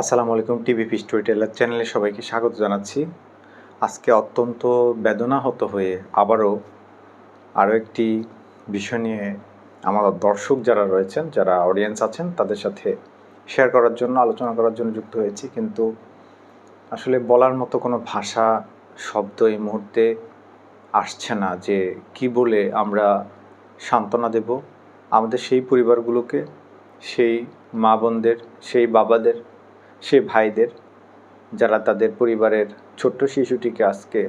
আসসালামু আলাইকুম। টিভিপি story teller চ্যানেলে সবাইকে স্বাগত জানাচ্ছি। আজকে অত্যন্ত বেদনাহত হয়ে আরও একটি বিষয় নিয়ে আমার দর্শক যারা রয়েছেন, যারা অডিয়েন্স আছেন, তাদের সাথে শেয়ার করার জন্য, আলোচনা করার জন্য যুক্ত হয়েছি। কিন্তু আসলে বলার মতো কোনো ভাষা, শব্দ এই মুহূর্তে আসছে না যে কি বলে আমরা সান্ত্বনা দেব আমাদের সেই পরিবারগুলোকে, সেই মা বোনদের, সেই বাবাদের, সেই ভাইদের, যারা তাদের পরিবারের ছোট্ট শিশুটিকে আজকে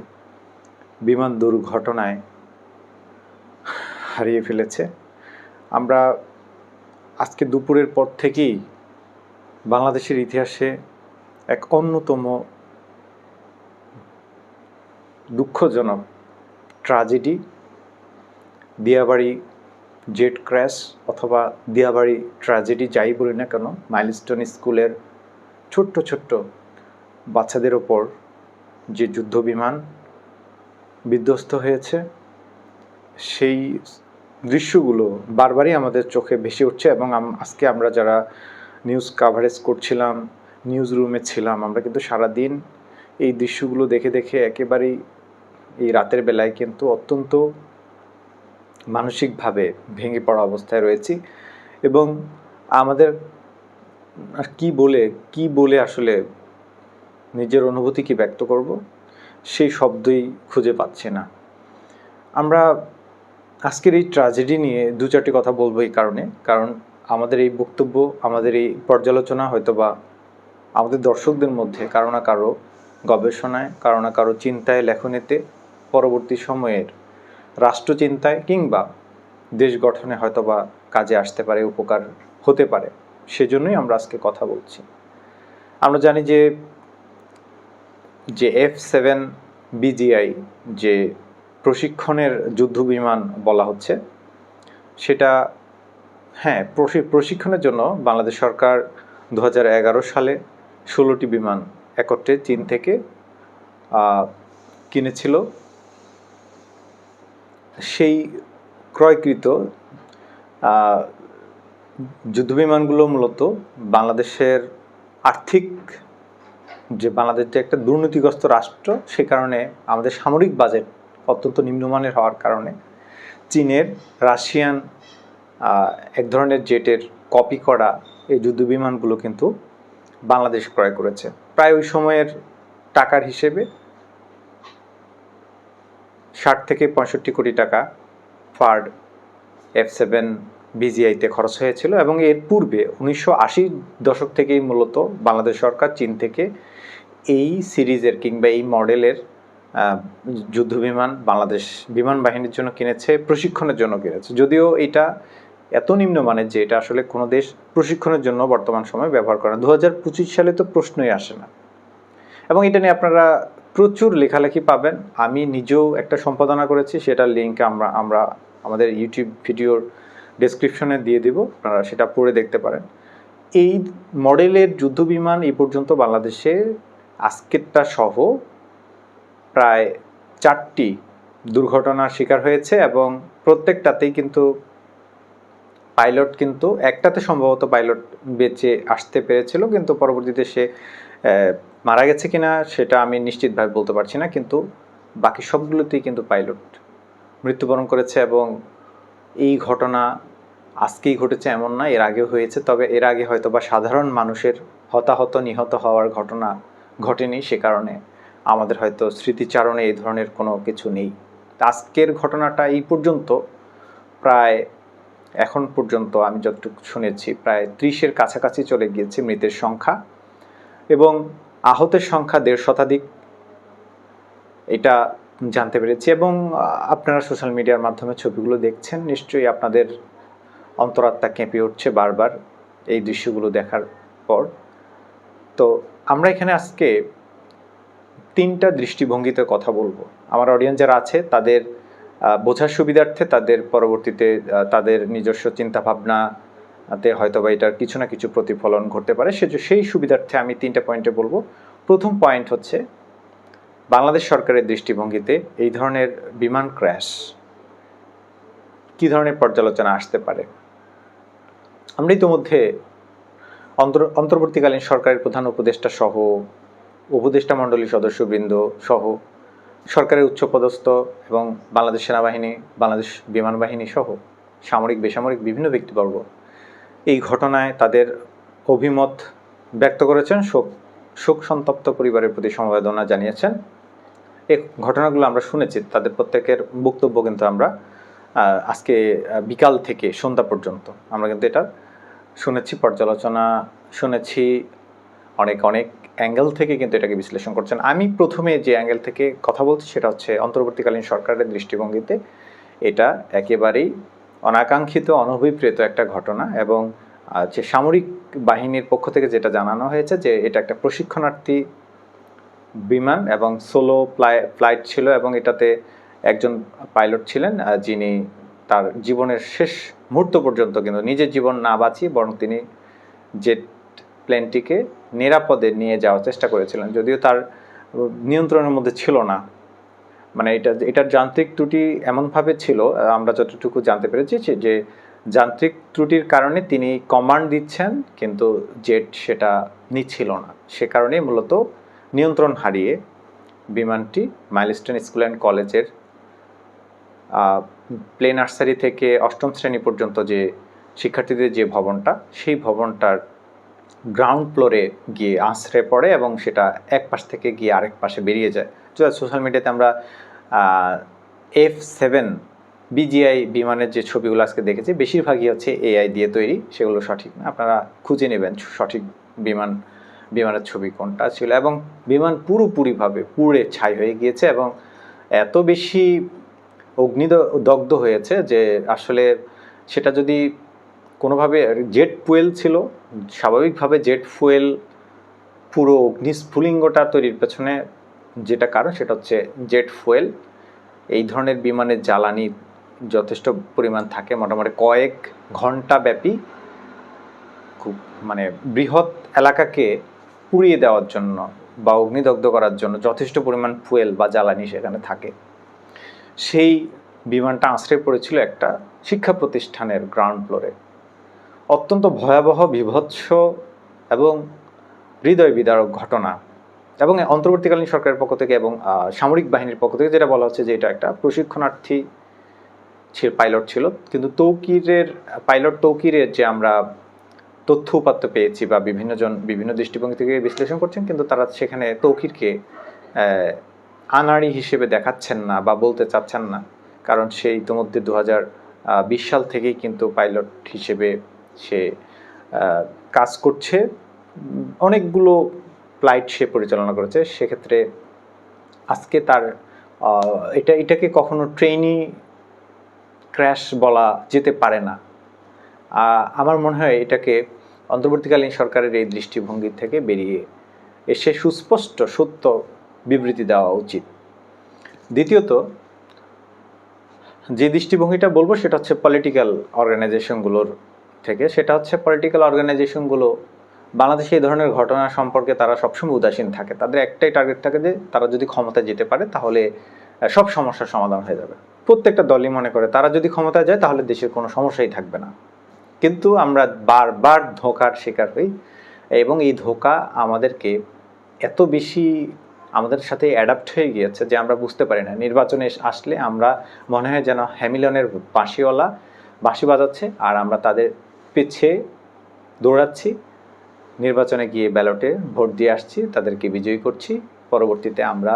বিমান দুর্ঘটনায় হারিয়ে ফেলেছে। আমরা আজকে দুপুরের পর থেকেই বাংলাদেশের ইতিহাসে এক অন্যতম দুঃখজনক ট্র্যাজেডি, দিয়াবাড়ি জেট ক্র্যাশ অথবা দিয়াবাড়ি ট্র্যাজেডি যাই বলি না কেন, মাইলস্টোন স্কুলের ছোট্ট ছোট্ট বাচ্চাদের ওপর যে যুদ্ধ বিমান বিধ্বস্ত হয়েছে, সেই দৃশ্যগুলো বারবারই আমাদের চোখে ভেসে উঠছে। এবং আজকে আমরা যারা নিউজ কাভারেজ করছিলাম, নিউজ রুমে ছিলাম, আমরা কিন্তু সারাদিন এই দৃশ্যগুলো দেখে দেখে একেবারেই এই রাতের বেলায় কিন্তু অত্যন্ত মানসিকভাবে ভেঙে পড়া অবস্থায় রয়েছি। এবং আমাদের কি বলে আসলে নিজের অনুভূতি কি ব্যক্ত করব, সেই শব্দই খুঁজে পাচ্ছি না। আমরা আজকের এই ট্র্যাজেডি নিয়ে দু চারটি কথা বলবো এই কারণ আমাদের এই বক্তব্য, আমাদের এই পর্যালোচনা হয়তোবা আমাদের দর্শকদের মধ্যে কারো না কারো গবেষণায়, কারো না কারো চিন্তায়, লেখনীতে, পরবর্তী সময়ের রাষ্ট্রচিন্তায় কিংবা দেশ গঠনে হয়তোবা কাজে আসতে পারে, উপকার হতে পারে। সেজন্যই আমরা আজকে কথা বলছি। আমরা জানি যে F-7 BGI যে প্রশিক্ষণের যুদ্ধ বিমান বলা হচ্ছে, সেটা প্রশিক্ষণের জন্য বাংলাদেশ সরকার 2011 সালে 16টি বিমান একত্রে চীন থেকে কিনেছিল। সেই ক্রয়কৃত যুদ্ধবিমানগুলো মূলত বাংলাদেশের আর্থিক, যে বাংলাদেশ যে একটা দুর্নীতিগ্রস্ত রাষ্ট্র, সে কারণে আমাদের সামরিক বাজেট অত্যন্ত নিম্নমানের হওয়ার কারণে চীনের, রাশিয়ান এক ধরনের জেটের কপি করা এই যুদ্ধবিমানগুলো কিন্তু বাংলাদেশ ক্রয় করেছে। প্রায় ওই সময়ের টাকার হিসেবে 60 থেকে 65 কোটি টাকা ফার্ড F-7 BGI-তে খরচ হয়েছিল। এবং এর পূর্বে 1980 দশক থেকেই মূলত বাংলাদেশ সরকার চীন থেকে এই সিরিজের কিংবা এই মডেলের যুদ্ধবিমান বাংলাদেশ বিমান বাহিনীর জন্য কিনেছে, প্রশিক্ষণের জন্য কিনেছে। যদিও এটা এত নিম্নমানের যে এটা আসলে কোনো দেশ প্রশিক্ষণের জন্য বর্তমান সময়ে ব্যবহার করে না। 2025 সালে তো প্রশ্নই আসে না। এবং এটা নিয়ে আপনারা প্রচুর লেখালেখি পাবেন। আমি নিজেও একটা সম্পাদনা করেছি, সেটার লিঙ্ক আমরা আমাদের ইউটিউব ভিডিওর ডেসক্রিপশনে দিয়ে দেব, আপনারা সেটা পড়ে দেখতে পারেন। এই মডেলের যুদ্ধবিমান এই পর্যন্ত বাংলাদেশে আজকেরটা সহ প্রায় 4টি দুর্ঘটনার শিকার হয়েছে। এবং প্রত্যেকটাতেই কিন্তু পাইলট, কিন্তু একটাতে সম্ভবত পাইলট বেঁচে আসতে পেরেছিল, কিন্তু পরবর্তীতে সে মারা গেছে কিনা সেটা আমি নিশ্চিতভাবে বলতে পারছি না। কিন্তু বাকি সবগুলোতেই কিন্তু পাইলট মৃত্যুবরণ করেছে। এবং এই ঘটনা আজকেই ঘটেছে এমন না, এর আগেও হয়েছে। তবে এর আগে হয়তো বা সাধারণ মানুষের হতাহত, নিহত হওয়ার ঘটনা ঘটেনি, সে কারণে আমাদের হয়তো স্মৃতিচারণে এই ধরনের কোনো কিছু নেই। আজকের ঘটনাটা এই পর্যন্ত প্রায়, এখন পর্যন্ত আমি যতটুকু শুনেছি, প্রায় 30-এর কাছাকাছি চলে গিয়েছে মৃতের সংখ্যা, এবং আহতের সংখ্যা 1.5 শতাধিক, এটা জানতে পেরেছি। এবং আপনারা সোশ্যাল মিডিয়ার মাধ্যমে ছবিগুলো দেখছেন, নিশ্চয়ই আপনাদের অন্তরাত্মা কেঁপে উঠছে বারবার এই দৃশ্যগুলো দেখার পর। তো আমরা এখানে আজকে 3টা দৃষ্টিভঙ্গিতে কথা বলবো। আমার অডিয়েন্স যারা আছে তাদের বোঝার সুবিধার্থে, তাদের পরবর্তীতে তাদের নিজস্ব চিন্তাভাবনাতে হয়তো বা এটার কিছু না কিছু প্রতিফলন ঘটতে পারে, সেই সুবিধার্থে আমি 3টা পয়েন্টে বলবো। প্রথম পয়েন্ট হচ্ছে, বাংলাদেশ সরকারের দৃষ্টিভঙ্গিতে এই ধরনের বিমান ক্র্যাশ কী ধরনের পর্যালোচনা আসতে পারে। আমরা ইতিমধ্যে অন্তর্বর্তীকালীন সরকারের প্রধান উপদেষ্টা সহ উপদেষ্টা মণ্ডলীর সদস্যবৃন্দ সহ সরকারের উচ্চপদস্থ এবং বাংলাদেশ সেনাবাহিনী, বাংলাদেশ বিমান বাহিনী সহ সামরিক বেসামরিক বিভিন্ন ব্যক্তিবর্গ এই ঘটনায় তাদের অভিমত ব্যক্ত করেছেন, শোক সন্তপ্ত পরিবারের প্রতি সমবেদনা জানিয়েছেন। এই ঘটনাগুলো আমরা শুনেছি, তাদের প্রত্যেকের বক্তব্য কিন্তু আমরা আজকে বিকাল থেকে সন্ধ্যা পর্যন্ত আমরা কিন্তু এটা শুনেছি, পর্যালোচনা শুনেছি, অনেক অ্যাঙ্গেল থেকে কিন্তু এটাকে বিশ্লেষণ করছেন। আমি প্রথমে যে অ্যাঙ্গেল থেকে কথা বলছি সেটা হচ্ছে অন্তর্বর্তীকালীন সরকারের দৃষ্টিভঙ্গিতে এটা একেবারেই অনাকাঙ্ক্ষিত অনভিপ্রেত একটা ঘটনা, এবং যে সামরিক বাহিনীর পক্ষ থেকে যেটা জানানো হয়েছে যে এটা একটা প্রশিক্ষণার্থী বিমান এবং সোলো ফ্লাইট ছিল, এবং এটাতে একজন পাইলট ছিলেন যিনি তার জীবনের শেষ মুহূর্ত পর্যন্ত কিন্তু নিজের জীবন না বাঁচিয়ে বরং তিনি জেট প্লেনটিকে নিরাপদে নিয়ে যাওয়ার চেষ্টা করেছিলেন, যদিও তার নিয়ন্ত্রণের মধ্যে ছিল না। মানে এটার যান্ত্রিক ত্রুটি এমনভাবে ছিল, আমরা যতটুকু জানতে পেরেছি যে যান্ত্রিক ত্রুটির কারণে তিনি কমান্ড দিচ্ছেন কিন্তু জেট সেটা নিচ্ছিল না, সে কারণেই মূলত নিয়ন্ত্রণ হারিয়ে বিমানটি মাইলস্টোন স্কুল অ্যান্ড কলেজের প্লে নার্সারি থেকে 8ম শ্রেণী পর্যন্ত যে শিক্ষার্থীদের যে ভবনটা, সেই ভবনটার গ্রাউন্ড ফ্লোরে গিয়ে আছড়ে পড়ে এবং সেটা এক পাশ থেকে গিয়ে আরেক পাশে বেরিয়ে যায়। সোশ্যাল মিডিয়াতে আমরা F7 BGI বিমানের যে ছবিগুলো আজকে দেখেছি বেশিরভাগই হচ্ছে AI দিয়ে তৈরি, সেগুলো সঠিক না, আপনারা খুঁজে নেবেন সঠিক বিমানের ছবি কোনটা ছিল। এবং বিমান পুরোপুরিভাবে পুড়ে ছাই হয়ে গিয়েছে এবং এত বেশি অগ্নিদগ্ধ হয়েছে যে আসলে সেটা যদি কোনোভাবে জেট ফুয়েল ছিল, স্বাভাবিকভাবে জেট ফুয়েল পুরো অগ্নিস্ফুলিঙ্গটা তৈরির পেছনে যেটা কারণ সেটা হচ্ছে জেট ফুয়েল। এই ধরনের বিমানের জ্বালানি যথেষ্ট পরিমাণ থাকে, মোটামুটি কয়েক ঘন্টা ব্যাপী খুব মানে বৃহৎ এলাকাকে পুড়িয়ে দেওয়ার জন্য বা অগ্নিদগ্ধ করার জন্য যথেষ্ট পরিমাণ ফুয়েল বা জ্বালানি সেখানে থাকে। সেই বিমানটা আছড়ে পড়েছিল একটা শিক্ষা প্রতিষ্ঠানের গ্রাউন্ড ফ্লোরে। অত্যন্ত ভয়াবহ, বিভৎস এবং হৃদয় বিদারক ঘটনা। এবং অন্তর্বর্তীকালীন সরকারের পক্ষ থেকে এবং সামরিক বাহিনীর পক্ষ থেকে যেটা বলা হচ্ছে যে এটা একটা প্রশিক্ষণার্থী পাইলট ছিল, কিন্তু পাইলট তৌকিরের যে আমরা তথ্য উপাত্ত পেয়েছি বা বিভিন্ন দৃষ্টিভঙ্গি থেকে বিশ্লেষণ করছেন, কিন্তু তারা সেখানে তৌকিরকে আনাড়ি হিসেবে দেখাচ্ছেন না বা বলতে চাচ্ছেন না, কারণ সে ইতিমধ্যে 2020 সাল থেকেই কিন্তু পাইলট হিসেবে সে কাজ করছে, অনেকগুলো ফ্লাইট সে পরিচালনা করেছে। সেক্ষেত্রে আজকে তার এটাকে কখনো ট্রেনি ক্র্যাশ বলা যেতে পারে না। আমার মনে হয় এটাকে অন্তর্বর্তীকালীন সরকারের এই দৃষ্টিভঙ্গি থেকে বেরিয়ে এসে সুস্পষ্ট সত্য বিবৃতি দেওয়া উচিত। দ্বিতীয়ত যে দৃষ্টিভঙ্গিটা বলবো সেটা হচ্ছে পলিটিক্যাল অর্গানাইজেশনগুলোর থেকে। সেটা হচ্ছে পলিটিক্যাল অর্গানাইজেশনগুলো বাংলাদেশে এই ধরনের ঘটনা সম্পর্কে তারা সবসময় উদাসীন থাকে। তাদের একটাই টার্গেট থাকে যে তারা যদি ক্ষমতায় যেতে পারে তাহলে সব সমস্যার সমাধান হয়ে যাবে। প্রত্যেকটা দলই মনে করে তারা যদি ক্ষমতায় যায় তাহলে দেশের কোনো সমস্যাই থাকবে না। কিন্তু আমরা বারবার ধোঁকার শিকার হই এবং এই ধোঁকা আমাদেরকে এত বেশি আমাদের সাথে অ্যাডাপ্ট হয়ে গিয়েছে যে আমরা বুঝতে পারি না। নির্বাচনে আসলে আমরা মনে হয় যেন হ্যামিলনের বাঁশিওয়ালা বাঁশি বাজাচ্ছে আর আমরা তাদের পিছে দৌড়াচ্ছি, নির্বাচনে গিয়ে ব্যালটে ভোট দিয়ে আসছি, তাদেরকে বিজয়ী করছি, পরবর্তীতে আমরা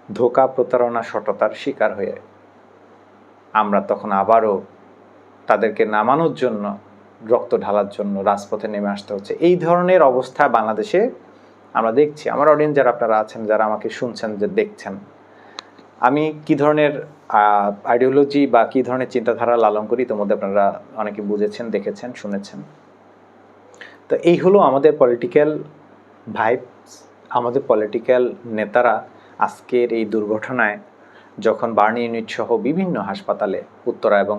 ধোঁকা, প্রতারণা, সততার শিকার হয়ে আমরা তখন আবারও তাদেরকে নামানোর জন্য, রক্ত ঢালার জন্য রাজপথে নেমে আসতে হচ্ছে। এই ধরনের অবস্থা বাংলাদেশে আমরা দেখছি। আমার অডিয়েন্স যারা আপনারা আছেন, যারা আমাকে শুনছেন, যে দেখছেন, আমি কি ধরনের আইডিওলজি বা কি ধরনের চিন্তাধারা লালন করি তোমাদের আপনারা অনেকে বুঝেছেন, দেখেছেন, শুনেছেন। তো এই হলো আমাদের পলিটিক্যাল ভাইবস। আমাদের পলিটিক্যাল নেতারা আজকের এই দুর্ঘটনায় যখন বার্ন ইউনিট সহ বিভিন্ন হাসপাতালে, উত্তরা এবং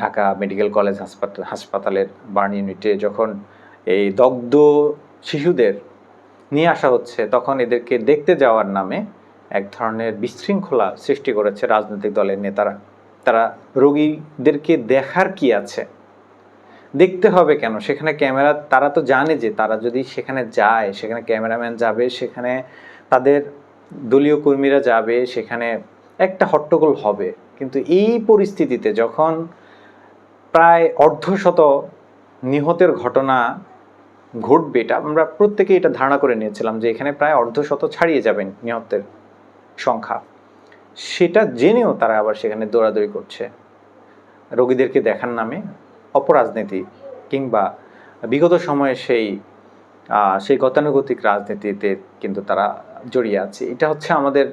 ঢাকা মেডিকেল কলেজ হাসপাতালের বার্ন ইউনিটে যখন এই দগ্ধ শিশুদের নিয়ে আসা হচ্ছে, তখন এদেরকে দেখতে যাওয়ার নামে এক ধরনের বিশৃঙ্খলা সৃষ্টি করেছে রাজনৈতিক দলের নেতারা। তারা রোগীদেরকে দেখার কি আছে, দেখতে হবে কেন? সেখানে ক্যামেরা, তারা তো জানে যে তারা যদি সেখানে যায়, সেখানে ক্যামেরাম্যান যাবে, সেখানে তাদের দলীয় কর্মীরা যাবে, সেখানে একটা হট্টগোল হবে। কিন্তু এই পরিস্থিতিতে যখন প্রায় অর্ধশত নিহতের ঘটনা ঘটবে, এটা আমরা প্রত্যেকেই এটা ধারণা করে নিয়েছিলাম যে এখানে প্রায় অর্ধশত ছাড়িয়ে যাবেন নিহতের সংখ্যা, সেটা জেনেও তারা আবার সেখানে দৌড়াদৌড়ি করছে রোগীদেরকে দেখার নামে। অপরাজনীতি কিংবা বিগত সময়ে সেই গতানুগতিক রাজনীতিতে কিন্তু তারা জড়িয়ে আছে। এটা হচ্ছে আমাদের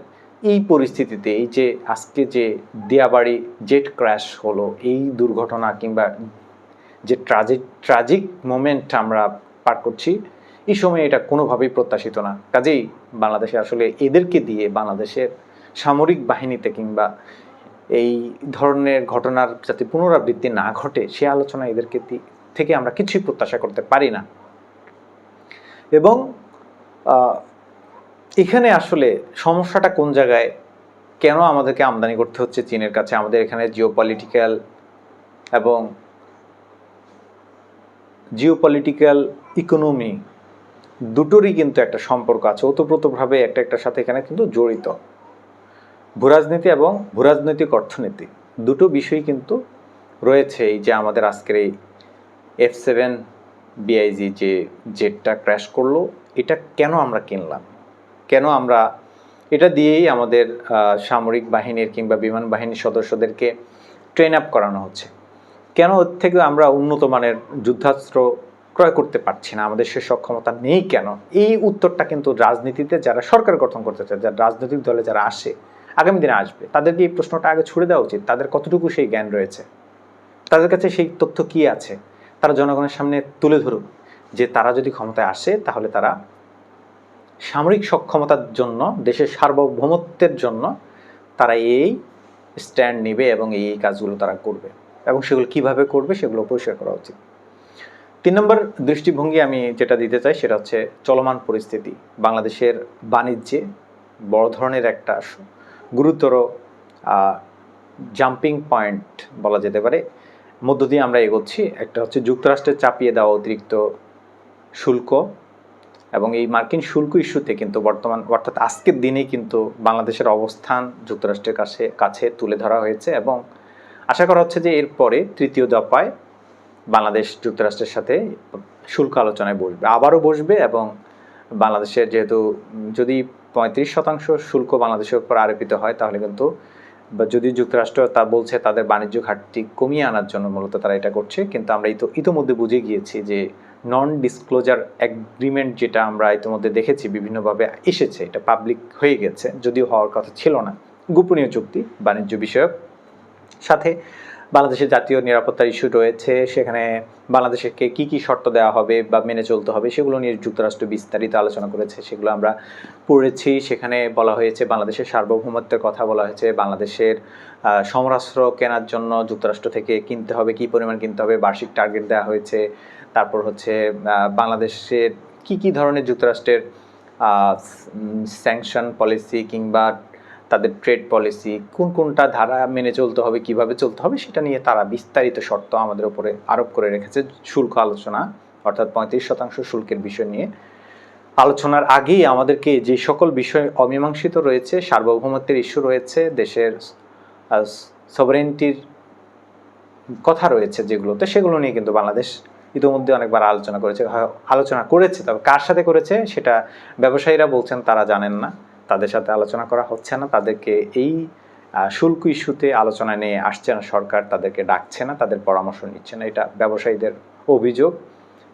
এই পরিস্থিতিতে, এই যে আজকে যে দিয়াবাড়ি জেট ক্র্যাশ হলো, এই দুর্ঘটনা কিংবা যে ট্রাজিক মোমেন্ট আমরা পার করছি, এই সময় এটা কোনোভাবেই প্রত্যাশিত না। কাজেই বাংলাদেশে আসলে এদেরকে দিয়ে বাংলাদেশের সামরিক বাহিনীতে কিংবা এই ধরনের ঘটনার যাতে পুনরাবৃত্তি না ঘটে, সে আলোচনা এদেরকে থেকে আমরা কিছুই প্রত্যাশা করতে পারি না। এবং এখানে আসলে সমস্যাটা কোন জায়গায়, কেন আমাদেরকে আমদানি করতে হচ্ছে চীনের কাছে? আমাদের এখানে জিওপলিটিক্যাল ইকোনমি দুটোরই কিন্তু একটা সম্পর্ক আছে, ওতপ্রোতভাবে একটার সাথে এখানে কিন্তু জড়িত। ভূরাজনীতি এবং ভূরাজনৈতিক অর্থনীতি দুটো বিষয় কিন্তু রয়েছে। এই যে আমাদের আজকের এই F7BIG যে জেটটা ক্র্যাশ করলো, এটা কেন আমরা কিনলাম? কেন আমরা এটা দিয়েই আমাদের সামরিক বাহিনীর কিংবা বিমান বাহিনীর সদস্যদেরকে ট্রেন আপ করানো হচ্ছে? কেন ওর থেকে আমরা উন্নত মানের যুদ্ধাস্ত্র ক্রয় করতে পারছি না? আমাদের সে সক্ষমতা নেই কেন? এই উত্তরটা কিন্তু রাজনীতিতে যারা সরকার গঠন করতে চায়, যারা রাজনৈতিক দলে যারা আসে, আগামী দিনে আসবে, তাদেরকে এই প্রশ্নটা আগে ছুড়ে দেওয়া উচিত। তাদের কতটুকু সেই জ্ঞান রয়েছে, তাদের কাছে সেই তথ্য কি আছে, তারা জনগণের সামনে তুলে ধরুক যে তারা যদি ক্ষমতায় আসে তাহলে তারা সামরিক সক্ষমতার জন্য, দেশের সার্বভৌমত্বের জন্য তারা এই স্ট্যান্ড নেবে এবং এই কাজগুলো তারা করবে, এবং সেগুলো কিভাবে করবে সেগুলো পরিষ্কার করা উচিত। 3 নম্বর দৃষ্টিভঙ্গি আমি যেটা দিতে চাই সেটা হচ্ছে চলমান পরিস্থিতি। বাংলাদেশের বাণিজ্যে বড় ধরনের একটা গুরুতর জাম্পিং পয়েন্ট বলা যেতে পারে মধ্য দিয়ে আমরা এগোচ্ছি। একটা হচ্ছে যুক্তরাষ্ট্রের চাপিয়ে দেওয়া অতিরিক্ত শুল্ক, এবং এই মার্কিন শুল্ক ইস্যুতে কিন্তু অর্থাৎ আজকের দিনেই কিন্তু বাংলাদেশের অবস্থান যুক্তরাষ্ট্রের কাছে তুলে ধরা হয়েছে, এবং আশা করা হচ্ছে যে এরপরে তৃতীয় দফায় বাংলাদেশ যুক্তরাষ্ট্রের সাথে শুল্ক আলোচনায় বসবে, আবারও বসবে। এবং বাংলাদেশের যেহেতু যদি 35% শুল্ক বাংলাদেশের উপর আরোপিত হয়, তাহলে কিন্তু যদি যুক্তরাষ্ট্র তা বলছে তাদের বাণিজ্য ঘাটতি কমিয়ে আনার জন্য মূলত তারা এটা করছে, কিন্তু আমরা ইতোমধ্যে বুঝে গিয়েছি যে নন ডিসক্লোজার এগ্রিমেন্ট যেটা আমরা ইতিমধ্যে দেখেছি বিভিন্নভাবে এসেছে, এটা পাবলিক হয়ে গেছে, যদিও হওয়ার কথা ছিল না, গোপনীয় চুক্তি বাণিজ্য বিষয়ক। সাথে বাংলাদেশের জাতীয় নিরাপত্তার ইস্যু রয়েছে, সেখানে বাংলাদেশকে কি কি শর্ত দেওয়া হবে বা মেনে চলতে হবে সেগুলো নিয়ে যুক্তরাষ্ট্র বিস্তারিত আলোচনা করেছে, সেগুলো আমরা পড়েছি। সেখানে বলা হয়েছে বাংলাদেশের সার্বভৌমত্বের কথা বলা হয়েছে, বাংলাদেশের সমরাস্ত্র কেনার জন্য যুক্তরাষ্ট্র থেকে কিনতে হবে, কি পরিমাণ কিনতে হবে, বার্ষিক টার্গেট দেওয়া হয়েছে। তারপর হচ্ছে বাংলাদেশের কি কি ধরনের যুক্তরাষ্ট্রের স্যাংশন পলিসি কিংবা তাদের ট্রেড পলিসি, কোনটা ধারা মেনে চলতে হবে, কিভাবে চলতে হবে, সেটা নিয়ে তারা বিস্তারিত শর্ত আমাদের উপরে আরোপ করে রেখেছে। শুল্ক আলোচনা অর্থাৎ 35% শুল্কের বিষয় নিয়ে আলোচনার আগেই আমাদেরকে যে সকল বিষয় অমীমাংসিত রয়েছে, সার্বভৌমত্বের ইস্যু রয়েছে, দেশের সভারেন্টির কথা রয়েছে যেগুলোতে, সেগুলো নিয়ে কিন্তু বাংলাদেশ ইতিমধ্যে অনেকবার আলোচনা করেছে। তবে কার সাথে করেছে সেটা ব্যবসায়ীরা বলছেন তারা জানেন না, তাদের সাথে আলোচনা করা হচ্ছে না, তাদেরকে এই শুল্ক ইস্যুতে আলোচনা নিয়ে আসছে না সরকার, তাদেরকে ডাকছে না, তাদের পরামর্শ নিচ্ছে না, এটা ব্যবসায়ীদের অভিযোগ।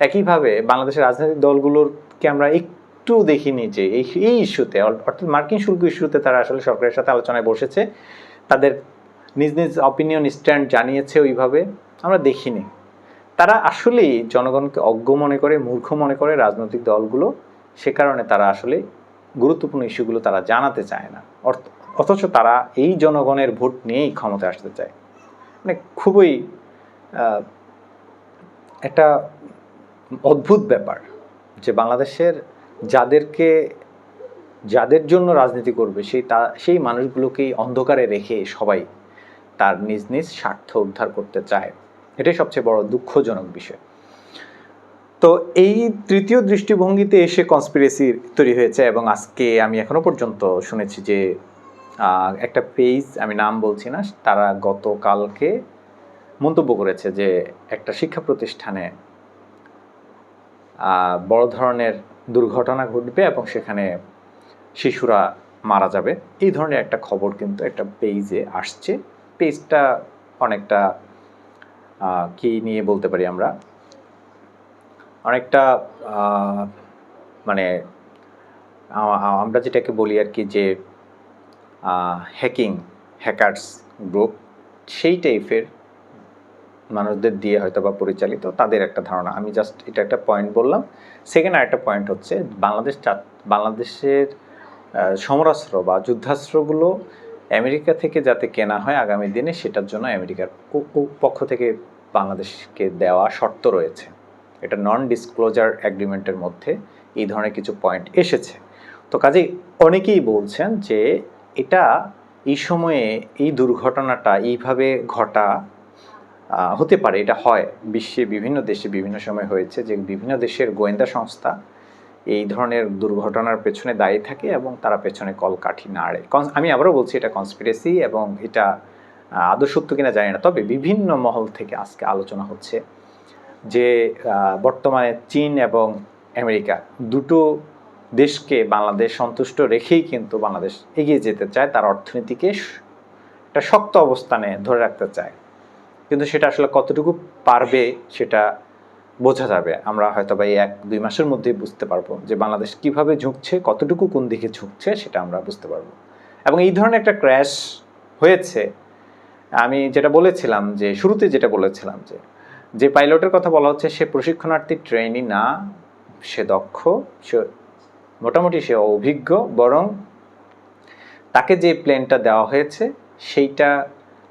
একইভাবে বাংলাদেশের রাজনৈতিক দলগুলোরকে আমরা একটু দেখিনি যে এই ইস্যুতে অর্থাৎ মার্কিন শুল্ক ইস্যুতে তারা আসলে সরকারের সাথে আলোচনায় বসেছে, তাদের নিজ নিজ অপিনিয়ন স্ট্যান্ড জানিয়েছে, ওইভাবে আমরা দেখিনি। তারা আসলেই জনগণকে অজ্ঞ মনে করে, মূর্খ মনে করে রাজনৈতিক দলগুলো, সে কারণে তারা আসলে গুরুত্বপূর্ণ ইস্যুগুলো তারা জানাতে চায় না, অথচ তারা এই জনগণের ভোট নিয়েই ক্ষমতায় আসতে চায়। মানে খুবই একটা অদ্ভুত ব্যাপার যে বাংলাদেশের যাদের জন্য রাজনীতি করবে সেই মানুষগুলোকেই অন্ধকারে রেখে সবাই তার নিজ নিজ স্বার্থ উদ্ধার করতে চায়। এটাই সবচেয়ে বড় দুঃখজনক বিষয়। তো এই তৃতীয় দৃষ্টিভঙ্গিতে এসে কনস্পিরেসি তৈরি হয়েছে, এবং আজকে আমি এখনো পর্যন্ত শুনেছি যে একটা পেজ, আমি নাম বলছি না, তারা গতকালকে মন্তব্য করেছে যে একটা শিক্ষা প্রতিষ্ঠানে বড় ধরনের দুর্ঘটনা ঘটবে এবং সেখানে শিশুরা মারা যাবে, এই ধরনের একটা খবর কিন্তু একটা পেজে আসছে। পেজটা অনেকটা কি নিয়ে বলতে পারি আমরা, অনেকটা মানে আমরা যেটাকে বলি আর কি যে হ্যাকার্স গ্রুপ, সেই টাইপের মানুষদের দিয়ে হয়তো বা পরিচালিত, তাদের একটা ধারণা। আমি জাস্ট এটা একটা পয়েন্ট বললাম। সেকেন্ড আরেকটা পয়েন্ট হচ্ছে বাংলাদেশের সমরাস্ত্র বা যুদ্ধাস্ত্রগুলো আমেরিকা থেকে যাতে কেনা হয় আগামী দিনে, সেটার জন্য আমেরিকার পক্ষ থেকে বাংলাদেশকে দেওয়া শর্ত রয়েছে। এটা নন ডিসক্লোজার অ্যাগ্রিমেন্টের মধ্যে এই ধরনের কিছু পয়েন্ট এসেছে। তো কাজেই অনেকেই বলছেন যে এটা এই সময়ে এই দুর্ঘটনাটা এইভাবে ঘটা হতে পারে, এটা হয় বিশ্বে বিভিন্ন দেশে বিভিন্ন সময় হয়েছে, যে বিভিন্ন দেশের গোয়েন্দা সংস্থা এই ধরনের দুর্ঘটনার পেছনে দায়ী থাকে এবং তারা পেছনে কলকাঠি নাড়ে। আমি আবারও বলছি এটা কনস্পিরেসি, এবং এটা আদৌ সত্য কিনা জানি না। তবে বিভিন্ন মহল থেকে আজকে আলোচনা হচ্ছে যে বর্তমানে চীন এবং আমেরিকা দুটো দেশকে বাংলাদেশ সন্তুষ্ট রেখেই কিন্তু বাংলাদেশ এগিয়ে যেতে চায়, তার অর্থনীতিকে একটা শক্ত অবস্থানে ধরে রাখতে চায়। কিন্তু সেটা আসলে কতটুকু পারবে সেটা বোঝা যাবে। আমরা হয়তো বা এই 1-2 মাসের মধ্যেই বুঝতে পারবো যে বাংলাদেশ কিভাবে ঝুঁকছে, কতটুকু কোন দিকে ঝুঁকছে, সেটা আমরা বুঝতে পারবো। এবং এই ধরনের একটা ক্র্যাশ হয়েছে। আমি যেটা বলেছিলাম, যে শুরুতে যেটা বলেছিলাম, যে পাইলটের কথা বলা হচ্ছে সে প্রশিক্ষণার্থী ট্রেনি না, সে দক্ষ, সে মোটামুটি সে অভিজ্ঞ, বরং তাকে যে প্লেনটা দেওয়া হয়েছে সেইটা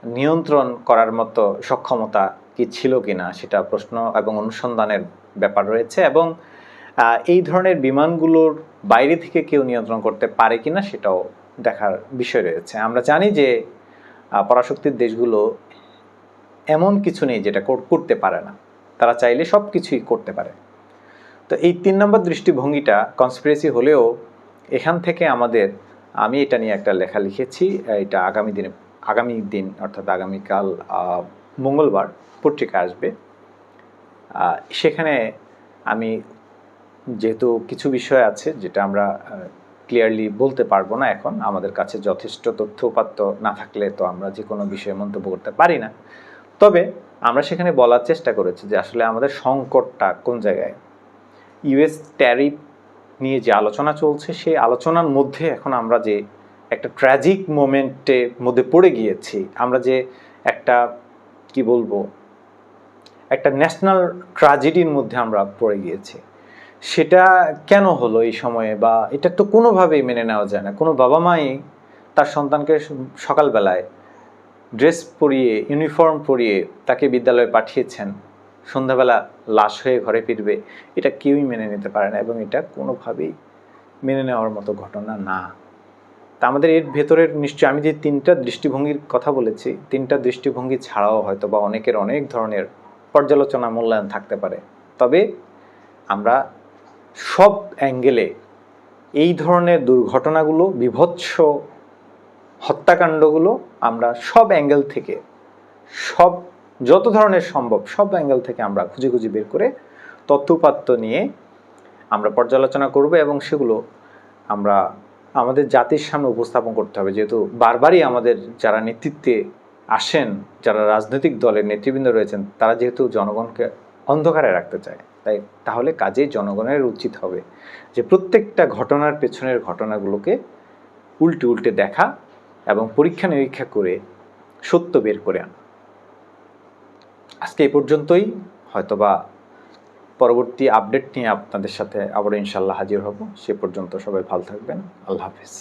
নিয়ন্ত্রণ করার মতো সক্ষমতা কি ছিল কিনা সেটা প্রশ্ন এবং অনুসন্ধানের ব্যাপার রয়েছে। এবং এই ধরনের বিমানগুলোর বাইরে থেকে কেউ নিয়ন্ত্রণ করতে পারে কিনা সেটাও দেখার বিষয় রয়েছে। আমরা জানি যে পরাশক্তির দেশগুলো এমন কিছু নেই যেটা করতে পারে না, তারা চাইলে সব কিছুই করতে পারে। তো এই 3 নম্বর দৃষ্টিভঙ্গিটা কনস্পিরেসি হলেও এখান থেকে আমি এটা নিয়ে একটা লেখা লিখেছি, এটা আগামী দিন অর্থাৎ আগামীকাল মঙ্গলবার পত্রিকা আসবে। সেখানে আমি যেহেতু কিছু বিষয় আছে যেটা আমরা ক্লিয়ারলি বলতে পারবো না, এখন আমাদের কাছে যথেষ্ট তথ্য উপাত্ত না থাকলে তো আমরা যে কোনো বিষয়ে মন্তব্য করতে পারি না। তবে আমরা সেখানে বলার চেষ্টা করেছি যে আসলে আমাদের সংকটটা কোন জায়গায়। ইউএস ট্যারিফ নিয়ে যে আলোচনা চলছে, সেই আলোচনার মধ্যে এখন আমরা যে একটা ট্র্যাজিক মোমেন্টের মধ্যে পড়ে গিয়েছি, আমরা যে একটা কি বলবো একটা ন্যাশনাল ট্র্যাজেডির মধ্যে আমরা পড়ে গিয়েছি। সেটা কেন হলো এই সময়ে, বা এটা তো কোনোভাবেই মেনে নেওয়া যায় না। কোনো বাবা মাই তার সন্তানকে সকালবেলায় ড্রেস পরিয়ে, ইউনিফর্ম পরিয়ে তাকে বিদ্যালয়ে পাঠিয়েছেন, সন্ধ্যাবেলা লাশ হয়ে ঘরে ফিরবে, এটা কেউই মেনে নিতে পারে না, এবং এটা কোনোভাবেই মেনে নেওয়ার মতো ঘটনা না। তা আমাদের এর ভেতরের নিশ্চয়ই, আমি যে 3টা দৃষ্টিভঙ্গির কথা বলেছি, 3টা দৃষ্টিভঙ্গি ছাড়াও হয়তো বা অনেকের অনেক ধরনের পর্যালোচনা মূল্যায়ন থাকতে পারে। তবে আমরা সব অ্যাঙ্গেলে এই ধরনের দুর্ঘটনাগুলো, বিভৎস হত্যাকাণ্ডগুলো আমরা সব অ্যাঙ্গেল থেকে, যত ধরনের সম্ভব সব অ্যাঙ্গেল থেকে আমরা খুঁজে বের করে তথ্যপাত্য নিয়ে আমরা পর্যালোচনা করব, এবং সেগুলো আমরা আমাদের জাতির সামনে উপস্থাপন করতে হবে। যেহেতু বারবারই আমাদের যারা নেতৃত্বে আসেন, যারা রাজনৈতিক দলের নেতৃবৃন্দ রয়েছেন, তারা যেহেতু জনগণকে অন্ধকারে রাখতে চায়, তাহলে কাজেই জনগণের উচিত হবে যে প্রত্যেকটা ঘটনার পেছনের ঘটনাগুলোকে উল্টে দেখা এবং পরীক্ষা নিরীক্ষা করে সত্য বের করে আনা। আজকে এই পর্যন্তই, হয়তোবা পরবর্তী আপডেট নিয়ে আপনাদের সাথে আবার ইনশাল্লাহ হাজির হব। সে পর্যন্ত সবাই ভালো থাকবেন। আল্লাহ হাফেজ।